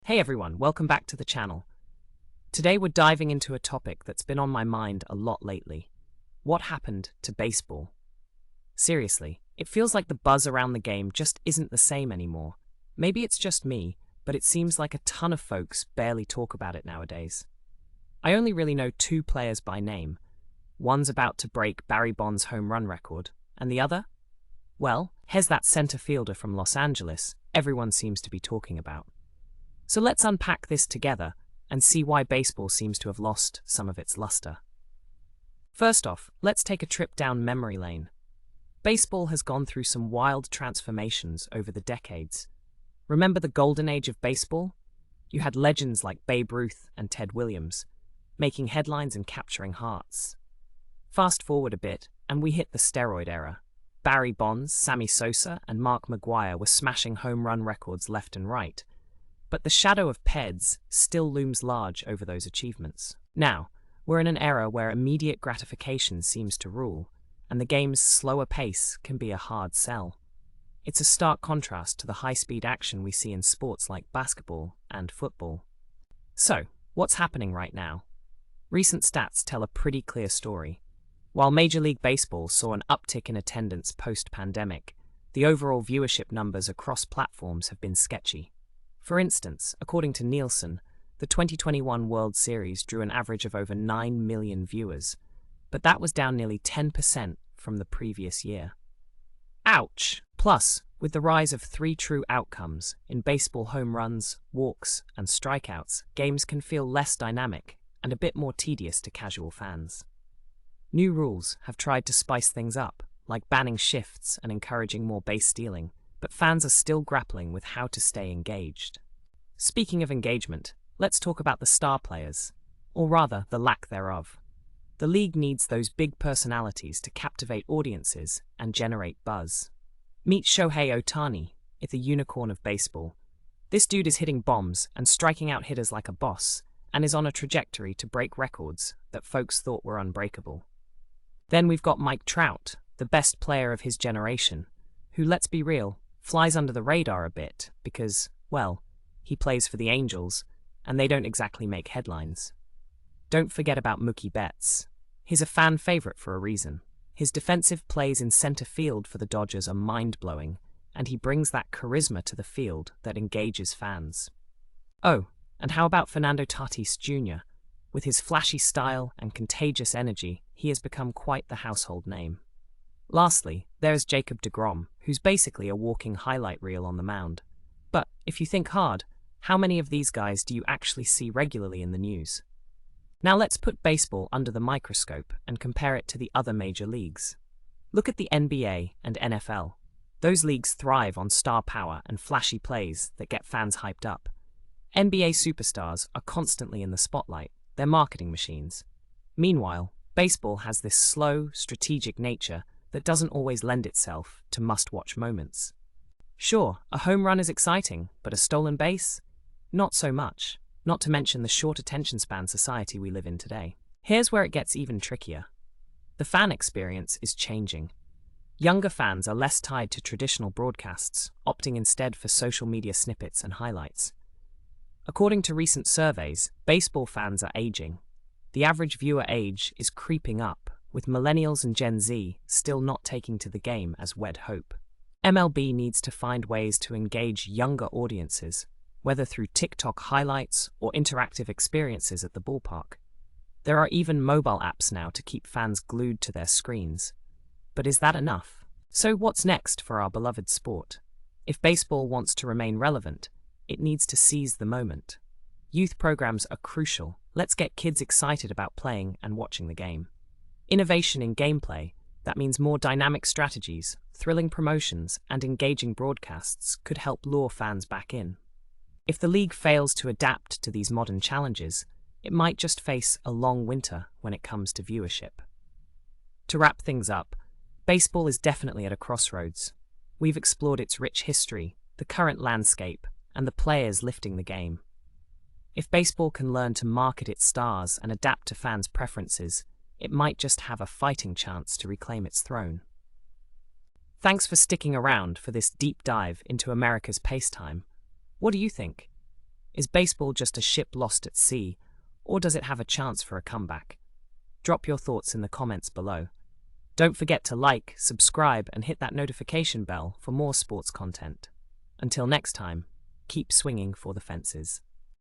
Hey everyone, welcome back to the channel. Today we're diving into a topic that's been on my mind a lot lately. What happened to baseball? Seriously, it feels like the buzz around the game just isn't the same anymore. Maybe it's just me, but it seems like a ton of folks barely talk about it nowadays. I only really know two players by name. One's about to break Barry Bonds' home run record, and the other? Well, here's that center fielder from Los Angeles everyone seems to be talking about. So let's unpack this together and see why baseball seems to have lost some of its luster. First off, let's take a trip down memory lane. Baseball has gone through some wild transformations over the decades. Remember the golden age of baseball? You had legends like Babe Ruth and Ted Williams, making headlines and capturing hearts. Fast forward a bit, and we hit the steroid era. Barry Bonds, Sammy Sosa, and Mark McGwire were smashing home run records left and right. But the shadow of PEDs still looms large over those achievements. Now, we're in an era where immediate gratification seems to rule, and the game's slower pace can be a hard sell. It's a stark contrast to the high-speed action we see in sports like basketball and football. So, what's happening right now? Recent stats tell a pretty clear story. While Major League Baseball saw an uptick in attendance post-pandemic, the overall viewership numbers across platforms have been sketchy. For instance, according to Nielsen, the 2021 World Series drew an average of over 9 million viewers, but that was down nearly 10% from the previous year. Ouch! Plus, with the rise of three true outcomes in baseball home runs, walks, and strikeouts, games can feel less dynamic and a bit more tedious to casual fans. New rules have tried to spice things up, like banning shifts and encouraging more base stealing, but fans are still grappling with how to stay engaged. Speaking of engagement, let's talk about the star players, or rather, the lack thereof. The league needs those big personalities to captivate audiences and generate buzz. Meet Shohei Ohtani, the unicorn of baseball. This dude is hitting bombs and striking out hitters like a boss, and is on a trajectory to break records that folks thought were unbreakable. Then we've got Mike Trout, the best player of his generation, who, let's be real, flies under the radar a bit because, well, he plays for the Angels, and they don't exactly make headlines. Don't forget about Mookie Betts. He's a fan favorite for a reason. His defensive plays in center field for the Dodgers are mind-blowing, and he brings that charisma to the field that engages fans. Oh, and how about Fernando Tatis Jr.? With his flashy style and contagious energy, he has become quite the household name. Lastly, there's Jacob deGrom, who's basically a walking highlight reel on the mound. But if you think hard, how many of these guys do you actually see regularly in the news? Now let's put baseball under the microscope and compare it to the other major leagues. Look at the NBA and NFL. Those leagues thrive on star power and flashy plays that get fans hyped up. NBA superstars are constantly in the spotlight. They're marketing machines. Meanwhile, baseball has this slow, strategic nature that doesn't always lend itself to must-watch moments. Sure, a home run is exciting, but a stolen base? Not so much, not to mention the short attention span society we live in today. Here's where it gets even trickier. The fan experience is changing. Younger fans are less tied to traditional broadcasts, opting instead for social media snippets and highlights. According to recent surveys, baseball fans are aging. The average viewer age is creeping up, with millennials and Gen Z still not taking to the game as wed hope. MLB needs to find ways to engage younger audiences, whether through TikTok highlights or interactive experiences at the ballpark. There are even mobile apps now to keep fans glued to their screens. But is that enough? So what's next for our beloved sport? If baseball wants to remain relevant, it needs to seize the moment. Youth programs are crucial. Let's get kids excited about playing and watching the game. Innovation in gameplay, that means more dynamic strategies, thrilling promotions, and engaging broadcasts could help lure fans back in. If the league fails to adapt to these modern challenges, it might just face a long winter when it comes to viewership. To wrap things up, baseball is definitely at a crossroads. We've explored its rich history, the current landscape, and the players lifting the game. If baseball can learn to market its stars and adapt to fans' preferences, it might just have a fighting chance to reclaim its throne. Thanks for sticking around for this deep dive into America's pastime. What do you think? Is baseball just a ship lost at sea, or does it have a chance for a comeback? Drop your thoughts in the comments below. Don't forget to like, subscribe, and hit that notification bell for more sports content. Until next time, keep swinging for the fences.